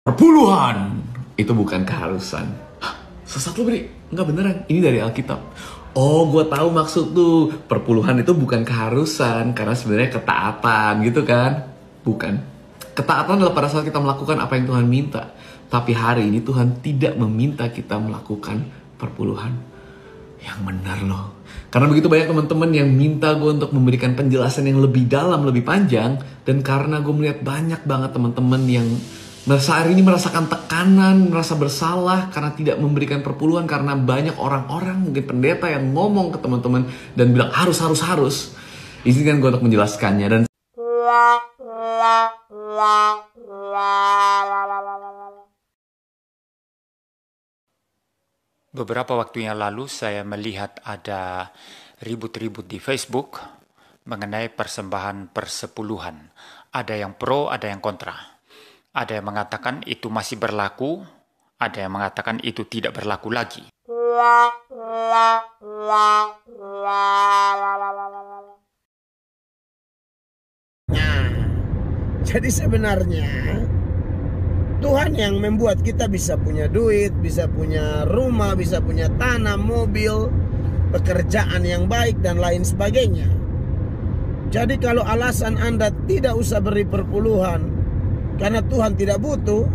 Perpuluhan itu bukan keharusan. Hah, sesat lu, Bri? Enggak, beneran. Ini dari Alkitab. Oh, gue tahu maksud tuh. Perpuluhan itu bukan keharusan, karena sebenarnya ketaatan gitu kan? Bukan. Ketaatan adalah pada saat kita melakukan apa yang Tuhan minta. Tapi hari ini Tuhan tidak meminta kita melakukan perpuluhan. Yang benar loh. Karena begitu banyak teman-teman yang minta gue untuk memberikan penjelasan yang lebih dalam, lebih panjang. Dan karena gue melihat banyak banget teman-teman yang hari ini merasakan tekanan, merasa bersalah karena tidak memberikan perpuluhan. Karena banyak orang-orang, mungkin pendeta yang ngomong ke teman-teman dan bilang harus. Izinkan gue untuk menjelaskannya. Dan beberapa waktu yang lalu saya melihat ada ribut-ribut di Facebook mengenai persembahan persepuluhan. Ada yang pro, ada yang kontra. Ada yang mengatakan itu masih berlaku, ada yang mengatakan itu tidak berlaku lagi. Nah, jadi sebenarnya Tuhan yang membuat kita bisa punya duit, bisa punya rumah, bisa punya tanah, mobil, pekerjaan yang baik dan lain sebagainya. Jadi kalau alasan Anda tidak usah beri perpuluhan karena Tuhan tidak butuh,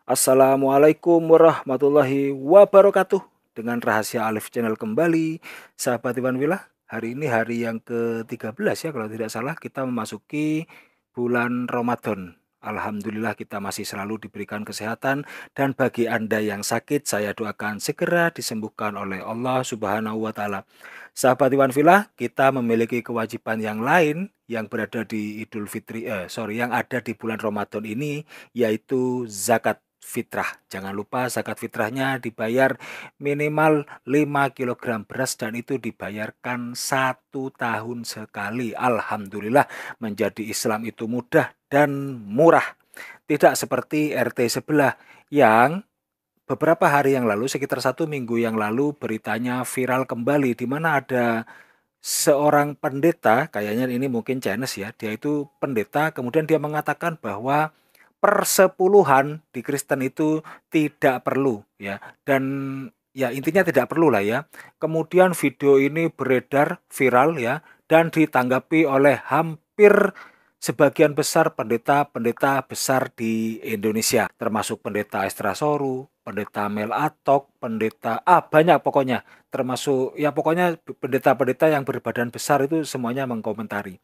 Assalamualaikum warahmatullahi wabarakatuh. Dengan Rahasia Alif Channel kembali, sahabat Iwan Villa. Hari ini hari yang ke-13 ya kalau tidak salah, kita memasuki bulan Ramadan. Alhamdulillah kita masih selalu diberikan kesehatan, dan bagi Anda yang sakit saya doakan segera disembuhkan oleh Allah Subhanahu wa taala. Sahabat Iwan Villa, kita memiliki kewajiban yang lain yang berada di Idul Fitri yang ada di bulan Ramadan ini, yaitu zakat fitrah. Jangan lupa zakat fitrahnya dibayar minimal 5 kg beras, dan itu dibayarkan 1 tahun sekali. Alhamdulillah, menjadi Islam itu mudah dan murah. Tidak seperti RT sebelah yang beberapa hari yang lalu, sekitar 1 minggu yang lalu, beritanya viral kembali, di mana ada seorang pendeta, kayaknya ini mungkin Chinese ya, dia itu pendeta, kemudian dia mengatakan bahwa persepuluhan di Kristen itu tidak perlu ya, dan ya intinya tidak perlu lah ya. Kemudian video ini beredar viral ya, dan ditanggapi oleh hampir sebagian besar pendeta-pendeta besar di Indonesia, termasuk pendeta Estra Soru, pendeta Mel Atok, pendeta banyak pokoknya, termasuk ya pokoknya pendeta-pendeta yang berbadan besar itu semuanya mengkomentari.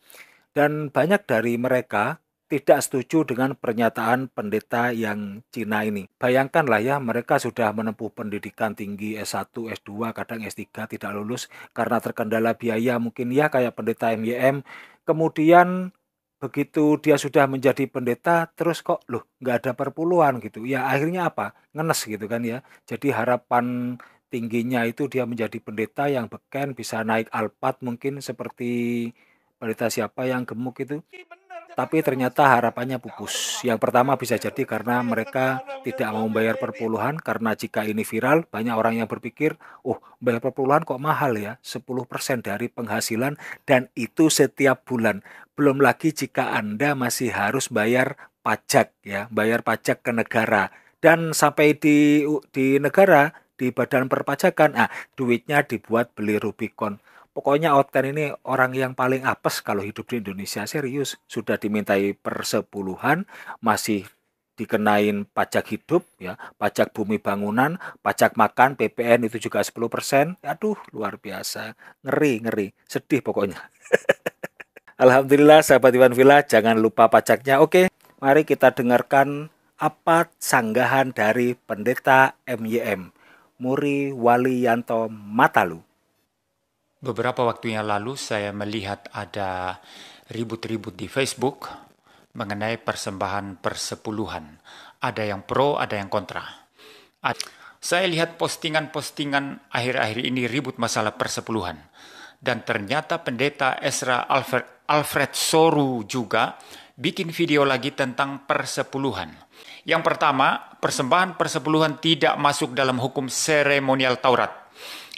Dan banyak dari mereka tidak setuju dengan pernyataan pendeta yang Cina ini. Bayangkanlah ya, mereka sudah menempuh pendidikan tinggi S1, S2, kadang S3 tidak lulus karena terkendala biaya mungkin ya, kayak pendeta MYM. Kemudian begitu dia sudah menjadi pendeta, terus kok loh nggak ada perpuluhan gitu. Ya akhirnya apa? Ngenes gitu kan ya. Jadi harapan tingginya itu dia menjadi pendeta yang beken, bisa naik Alphard mungkin seperti pendeta siapa yang gemuk itu. Tapi ternyata harapannya pupus. Yang pertama bisa jadi karena mereka tidak mau membayar perpuluhan, karena jika ini viral, banyak orang yang berpikir, oh bayar perpuluhan kok mahal ya, 10% dari penghasilan, dan itu setiap bulan. Belum lagi jika Anda masih harus bayar pajak ya, bayar pajak ke negara. Dan sampai di negara, di badan perpajakan, duitnya dibuat beli Rubicon. Pokoknya Oten ini orang yang paling apes kalau hidup di Indonesia, serius. Sudah dimintai persepuluhan, masih dikenain pajak hidup, ya, pajak bumi bangunan, pajak makan, PPN itu juga 10%. Aduh, luar biasa. Ngeri, sedih pokoknya. Alhamdulillah sahabat Iwan Villa, jangan lupa pajaknya. Oke, mari kita dengarkan apa sanggahan dari pendeta MYM, Muri Waliyanto Matalu. Beberapa waktu yang lalu saya melihat ada ribut-ribut di Facebook mengenai persembahan persepuluhan. Ada yang pro, ada yang kontra. Saya lihat postingan-postingan akhir-akhir ini ribut masalah persepuluhan. Dan ternyata pendeta Ezra Alfred Soru juga bikin video lagi tentang persepuluhan. Yang pertama, persembahan persepuluhan tidak masuk dalam hukum seremonial Taurat.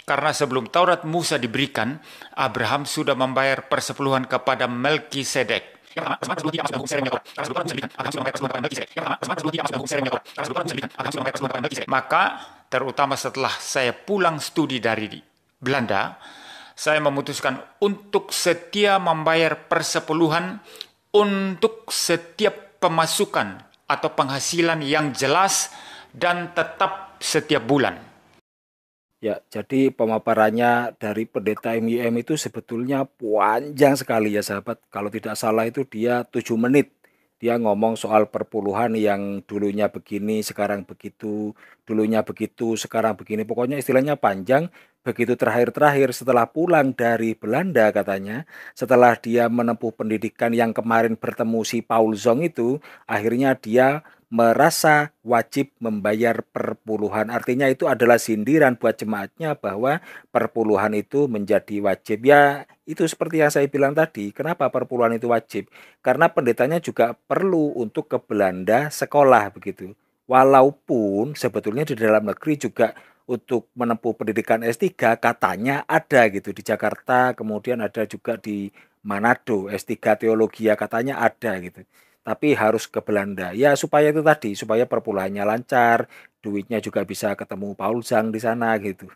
Karena sebelum Taurat Musa diberikan, Abraham sudah membayar persepuluhan kepada Melkisedek. Maka, terutama setelah saya pulang studi dari Belanda, saya memutuskan untuk setia membayar persepuluhan untuk setiap pemasukan atau penghasilan yang jelas dan tetap setiap bulan. Ya, jadi pemaparannya dari pendeta MIM itu sebetulnya panjang sekali ya sahabat. Kalau tidak salah itu dia 7 menit. Dia ngomong soal perpuluhan yang dulunya begini, sekarang begitu, dulunya begitu, sekarang begini. Pokoknya istilahnya panjang. Begitu terakhir-terakhir setelah pulang dari Belanda katanya, setelah dia menempuh pendidikan yang kemarin bertemu si Paul Zong itu, akhirnya dia merasa wajib membayar perpuluhan. Artinya itu adalah sindiran buat jemaatnya bahwa perpuluhan itu menjadi wajib. Ya, itu seperti yang saya bilang tadi. Kenapa perpuluhan itu wajib? Karena pendetanya juga perlu untuk ke Belanda sekolah begitu. Walaupun sebetulnya di dalam negeri juga untuk menempuh pendidikan S3 katanya ada gitu di Jakarta, kemudian ada juga di Manado, S3 teologi ya katanya ada gitu. Tapi harus ke Belanda. Ya supaya itu tadi, supaya perpuluhannya lancar, duitnya juga bisa ketemu Paul Zang di sana gitu.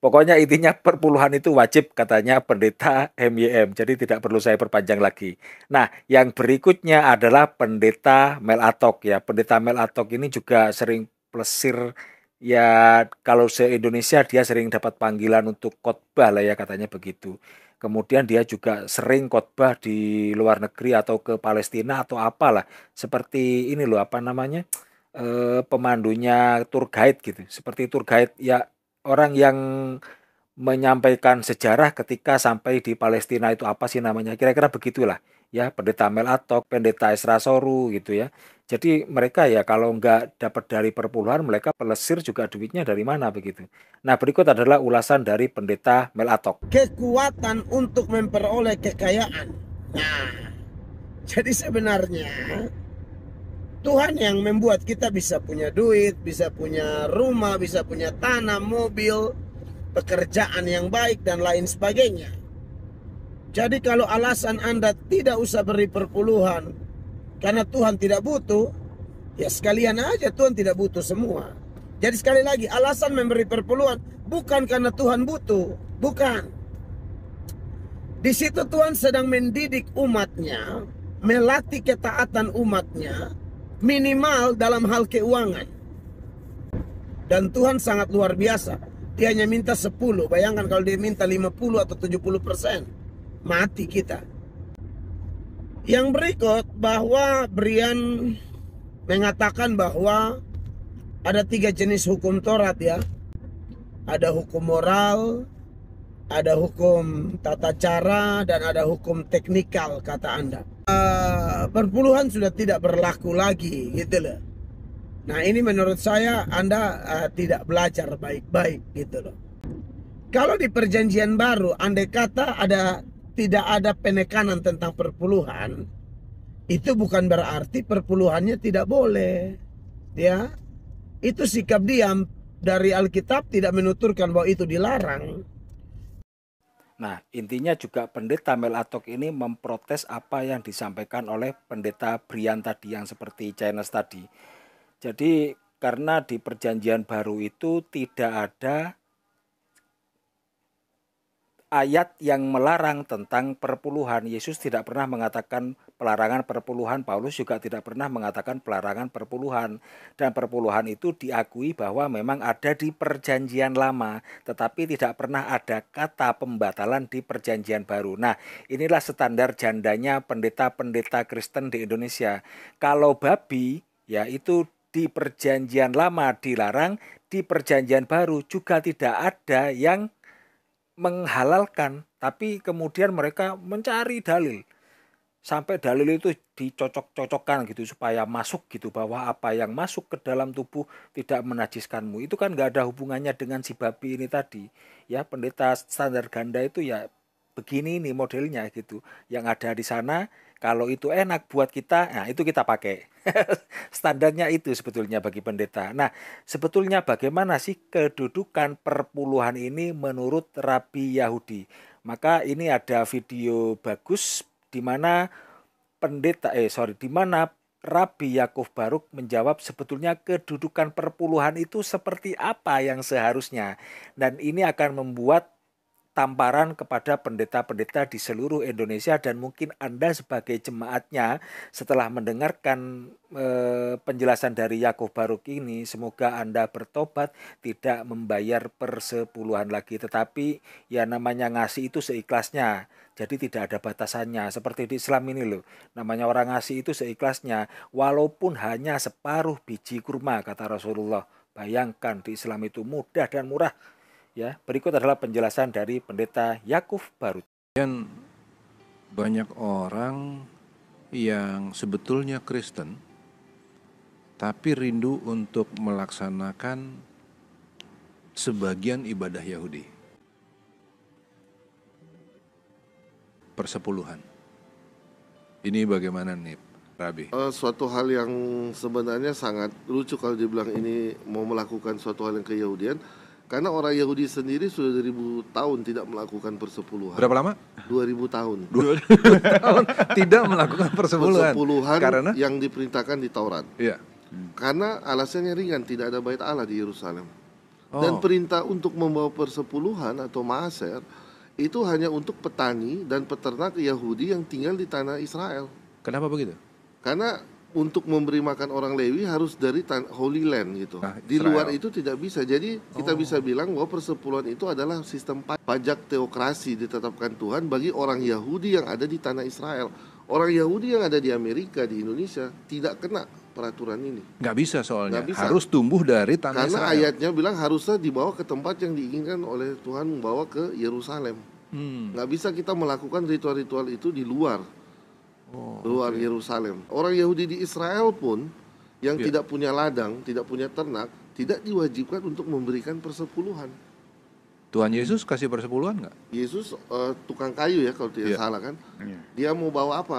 Pokoknya intinya perpuluhan itu wajib katanya pendeta MYM. Jadi tidak perlu saya perpanjang lagi. Nah, yang berikutnya adalah pendeta Mel Atok ya. Pendeta Mel Atok ini juga sering plesir ya, kalau se-Indonesia dia sering dapat panggilan untuk khotbah lah ya katanya begitu. Kemudian dia juga sering khotbah di luar negeri atau ke Palestina atau apalah. Seperti ini loh apa namanya? Pemandunya tour guide gitu. Seperti tour guide ya, orang yang menyampaikan sejarah ketika sampai di Palestina itu apa sih namanya, kira-kira begitulah ya, pendeta Mel Atok, pendeta Esra Soru gitu ya. Jadi mereka ya kalau nggak dapat dari perpuluhan, mereka pelesir juga duitnya dari mana begitu. Nah, berikut adalah ulasan dari pendeta Mel Atok. Kekuatan untuk memperoleh kekayaan. Nah, jadi sebenarnya Tuhan yang membuat kita bisa punya duit, bisa punya rumah, bisa punya tanah, mobil, pekerjaan yang baik dan lain sebagainya. Jadi kalau alasan Anda tidak usah beri perpuluhan karena Tuhan tidak butuh, ya sekalian aja Tuhan tidak butuh semua. Jadi sekali lagi, alasan memberi perpuluhan bukan karena Tuhan butuh, bukan. Di situ Tuhan sedang mendidik umatnya, melatih ketaatan umatnya, minimal dalam hal keuangan. Dan Tuhan sangat luar biasa. Dia hanya minta 10. Bayangkan kalau dia minta 50 atau 70%. Mati kita. Yang berikut bahwa Brian mengatakan bahwa ada 3 jenis hukum Taurat ya. Ada hukum moral, ada hukum tata cara, dan ada hukum teknikal kata Anda. Perpuluhan sudah tidak berlaku lagi gitu loh. Nah ini menurut saya Anda tidak belajar baik-baik gitu loh. Kalau di perjanjian baru andai kata tidak ada penekanan tentang perpuluhan, itu bukan berarti perpuluhannya tidak boleh. Ya, itu sikap diam dari Alkitab tidak menuturkan bahwa itu dilarang. Nah, intinya juga pendeta Mel Atok ini memprotes apa yang disampaikan oleh pendeta Brian tadi yang seperti Chinese tadi. Jadi karena di perjanjian baru itu tidak ada ayat yang melarang tentang perpuluhan. Yesus tidak pernah mengatakan pelarangan perpuluhan, Paulus juga tidak pernah mengatakan pelarangan perpuluhan. Dan perpuluhan itu diakui bahwa memang ada di perjanjian lama, tetapi tidak pernah ada kata pembatalan di perjanjian baru. Nah, inilah standar jandanya pendeta-pendeta Kristen di Indonesia. Kalau babi, ya itu di perjanjian lama dilarang, di perjanjian baru juga tidak ada yang menghalalkan, tapi kemudian mereka mencari dalil sampai dalil itu dicocok-cocokkan gitu supaya masuk gitu, bahwa apa yang masuk ke dalam tubuh tidak menajiskanmu. Itu kan nggak ada hubungannya dengan si babi ini tadi ya. Pendeta standar ganda itu ya begini nih modelnya gitu. Yang ada di sana kalau itu enak buat kita, nah itu kita pakai. Standarnya itu sebetulnya bagi pendeta. Nah, sebetulnya bagaimana sih kedudukan perpuluhan ini menurut Rabi Yahudi? Maka ini ada video bagus di mana di mana Rabi Yakov Baruk menjawab sebetulnya kedudukan perpuluhan itu seperti apa yang seharusnya. Dan ini akan membuat tamparan kepada pendeta-pendeta di seluruh Indonesia, dan mungkin Anda sebagai jemaatnya setelah mendengarkan penjelasan dari Yakov Baruk ini, semoga Anda bertobat, tidak membayar persepuluhan lagi, tetapi ya namanya ngasih itu seikhlasnya. Jadi tidak ada batasannya. Seperti di Islam ini loh, namanya orang ngasih itu seikhlasnya, walaupun hanya separuh biji kurma, kata Rasulullah. Bayangkan di Islam itu mudah dan murah. Ya, berikut adalah penjelasan dari pendeta Yakov Baruk. Dan banyak orang yang sebetulnya Kristen tapi rindu untuk melaksanakan sebagian ibadah Yahudi. Persepuluhan. Ini bagaimana nih, Rabi? Suatu hal yang sebenarnya sangat lucu kalau dibilang ini mau melakukan suatu hal yang keyahudian. Karena orang Yahudi sendiri sudah 2000 tahun tidak melakukan persepuluhan. Berapa lama? 2000 tahun. 2000 tahun tidak melakukan persepuluhan. Karena yang diperintahkan di Taurat. Iya. Karena alasannya ringan, tidak ada bait Allah di Yerusalem. Dan perintah untuk membawa persepuluhan atau maaser itu hanya untuk petani dan peternak Yahudi yang tinggal di tanah Israel. Kenapa begitu? Karena untuk memberi makan orang Lewi harus dari Holy Land gitu. Di luar itu tidak bisa. Jadi kita bisa bilang bahwa persepuluhan itu adalah sistem pajak teokrasi ditetapkan Tuhan bagi orang Yahudi yang ada di tanah Israel. Orang Yahudi yang ada di Amerika, di Indonesia tidak kena peraturan ini. Nggak bisa soalnya. Nggak bisa. Harus tumbuh dari tanah Karena Israel. ayatnya bilang harusnya dibawa ke tempat yang diinginkan oleh Tuhan, membawa ke Yerusalem. Nggak bisa kita melakukan ritual-ritual itu di luar Yerusalem. Orang Yahudi di Israel pun yang tidak punya ladang, tidak punya ternak, tidak diwajibkan untuk memberikan persepuluhan. Tuhan Yesus kasih persepuluhan nggak? Yesus tukang kayu ya kalau tidak salah kan. Dia mau bawa apa?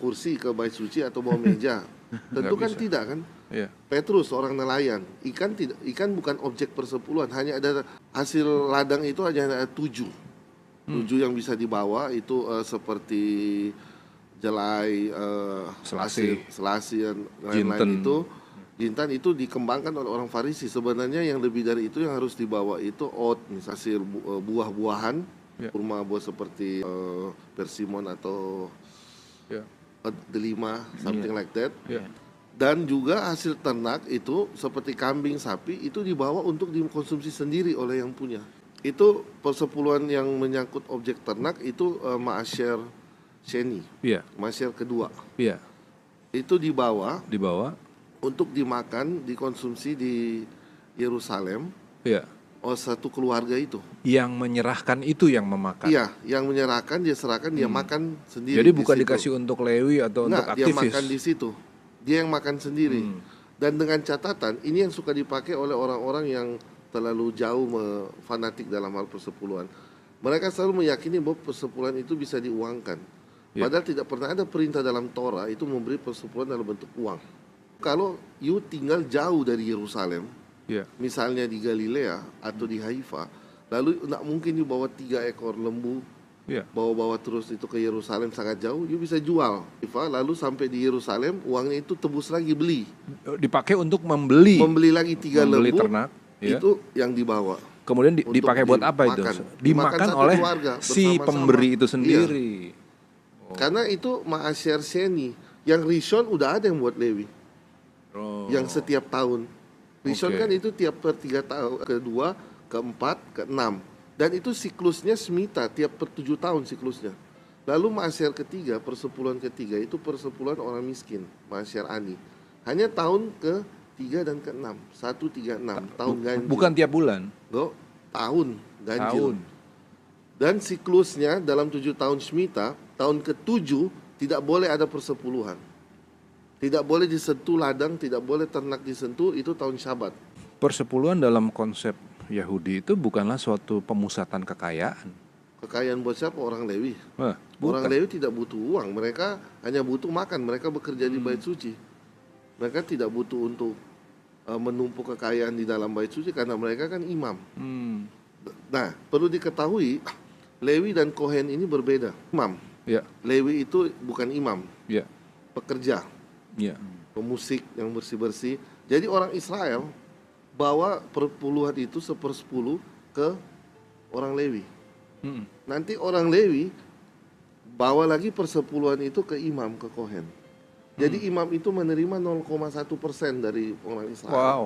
Kursi ke bait suci atau bawa meja? Tentu kan tidak kan. Petrus orang nelayan, ikan bukan objek persepuluhan, hanya ada hasil ladang itu hanya ada 7 yang bisa dibawa itu seperti jelai, selasi dan lain-lain itu. Jintan itu dikembangkan oleh orang Farisi. Sebenarnya yang lebih dari itu yang harus dibawa itu oat, misalnya hasil buah-buahan, kurma buah seperti persimmon atau delima, something like that. Dan juga hasil ternak itu seperti kambing, sapi itu dibawa untuk dikonsumsi sendiri oleh yang punya. Itu persepuluhan yang menyangkut objek ternak itu ma'asyer Sheni, maaser kedua. Itu dibawa untuk dimakan, dikonsumsi di Yerusalem. Satu keluarga itu. Yang menyerahkan itu yang memakan. Iya, yang menyerahkan dia serahkan, dia makan sendiri. Jadi bukan dikasih untuk Lewi atau untuk aktivis. Dia makan di situ. Dia yang makan sendiri. Dan dengan catatan ini yang suka dipakai oleh orang-orang yang terlalu jauh fanatik dalam hal persepuluhan. Mereka selalu meyakini bahwa persepuluhan itu bisa diuangkan. Padahal tidak pernah ada perintah dalam Torah itu memberi persepuluhan dalam bentuk uang. Kalau you tinggal jauh dari Yerusalem, misalnya di Galilea atau di Haifa, lalu tidak mungkin you bawa 3 ekor lembu, bawa-bawa terus itu ke Yerusalem sangat jauh, you bisa jual. Lalu sampai di Yerusalem, uangnya itu tebus lagi beli. Dipakai untuk membeli lagi 3 lembu, ternak, itu yang dibawa. Kemudian dipakai buat apa itu? Dimakan oleh si pemberi itu sendiri. Karena itu ma'asyer Sheni. Yang Rishon udah ada yang buat Lewi. Yang setiap tahun. Rishon kan itu tiap per 3 tahun, kedua, keempat, keenam. Dan itu siklusnya semita, tiap per 7 tahun siklusnya. Lalu ma'asyer ketiga, persepuluhan ketiga itu persepuluhan orang miskin, ma'asyer ani. Hanya tahun ke-3 dan ke-6, 1, 3, 6, tahun ganjil. Bukan tiap bulan? Tahun ganjil. Dan siklusnya dalam 7 tahun semita, tahun ke-7 tidak boleh ada persepuluhan. Tidak boleh disentuh ladang, tidak boleh ternak disentuh, itu tahun Syabat. Persepuluhan dalam konsep Yahudi itu bukanlah suatu pemusatan kekayaan. Kekayaan buat siapa? Orang Lewi. Orang Bukan. Lewi tidak butuh uang, mereka hanya butuh makan. Mereka bekerja di bait suci. Mereka tidak butuh untuk menumpuk kekayaan di dalam bait suci karena mereka kan imam. Nah, perlu diketahui Lewi dan Kohen ini berbeda. Imam. Ya. Lewi itu bukan imam. Ya. Pekerja. Ya. Pemusik yang bersih-bersih. Jadi orang Israel bawa perpuluhan itu 1/10 ke orang Lewi. Nanti orang Lewi bawa lagi persepuluhan itu ke imam, ke Kohen. Jadi imam itu menerima 0,1% dari orang Israel. Wow.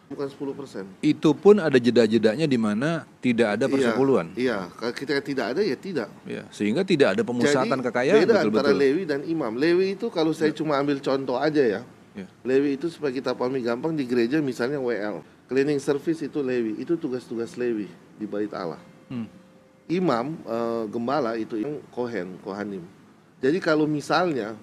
Bukan 10%. Itu pun ada jeda-jedanya di mana tidak ada persepuluhan. Iya, kalau kita tidak ada ya tidak. Ya, sehingga tidak ada pemusatan Jadi, kekayaan. beda betul-betul. antara Lewi dan imam. Lewi itu kalau saya cuma ambil contoh aja ya. Lewi itu supaya kita pahami gampang, di gereja misalnya WL, cleaning service itu Lewi, itu tugas-tugas Lewi di bait Allah. Imam, gembala itu yang Kohanim. Jadi kalau misalnya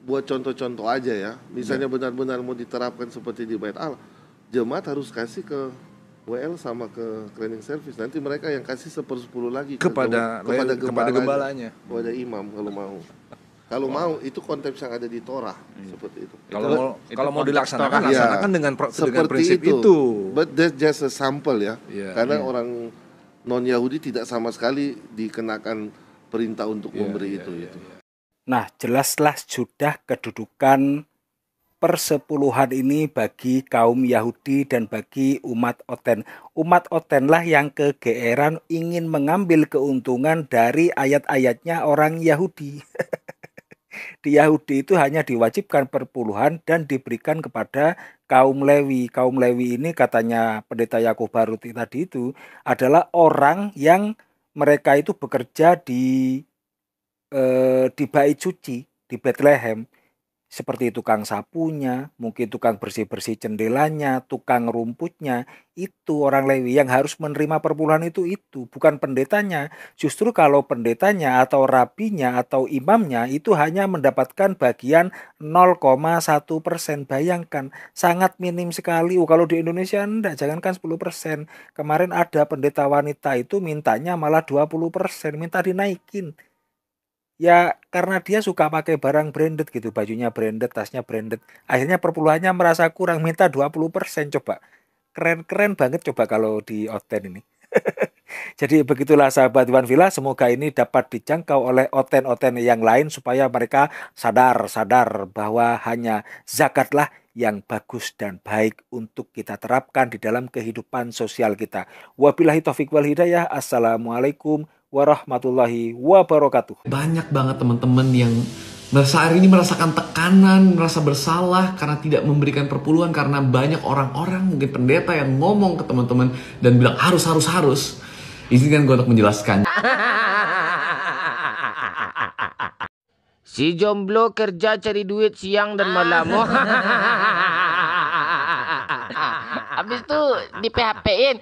buat contoh-contoh aja ya, misalnya benar-benar mau diterapkan seperti di bait Allah, jemaat harus kasih ke WL sama ke cleaning service. Nanti mereka yang kasih 1/10 lagi kepada gembalanya, kepada imam kalau mau. Kalau mau itu konteks yang ada di Torah seperti itu. Kalau mau dilaksanakan, laksanakan dengan prinsip itu. But that's just a sample ya. Karena orang non Yahudi tidak sama sekali dikenakan perintah untuk memberi itu. Nah, jelaslah sudah kedudukan persepuluhan ini bagi kaum Yahudi dan bagi umat Oten. Umat Otenlah yang kegeeran ingin mengambil keuntungan dari ayat-ayatnya orang Yahudi. Di Yahudi itu hanya diwajibkan perpuluhan dan diberikan kepada kaum Lewi. Kaum Lewi ini katanya Pendeta Yakub Baruti tadi itu adalah orang yang mereka itu bekerja di bait suci di Bethlehem, seperti tukang sapunya, mungkin tukang bersih-bersih jendelanya, tukang rumputnya. Itu orang Lewi yang harus menerima perpuluhan itu bukan pendetanya. Justru kalau pendetanya atau rabinya atau imamnya itu hanya mendapatkan bagian 0,1%. Bayangkan, sangat minim sekali. Kalau di Indonesia enggak, jangankan 10%. Kemarin ada pendeta wanita itu mintanya malah 20%, minta dinaikin. Ya karena dia suka pakai barang branded gitu, bajunya branded, tasnya branded. Akhirnya perpuluhannya merasa kurang, minta 20%. Coba, keren-keren banget coba kalau di Oten ini. Jadi begitulah sahabat Iwan Villa, semoga ini dapat dijangkau oleh Oten-Oten yang lain supaya mereka sadar bahwa hanya zakatlah yang bagus dan baik untuk kita terapkan di dalam kehidupan sosial kita. Wabillahi taufik wal hidayah. Assalamualaikum warahmatullahi wabarakatuh. Banyak banget teman-teman yang hari ini merasakan tekanan, merasa bersalah karena tidak memberikan perpuluhan karena banyak orang-orang, mungkin pendeta yang ngomong ke teman-teman dan bilang harus. Izinkan gue untuk menjelaskan. Si jomblo kerja cari duit siang dan malam. Habis itu di PHP-in.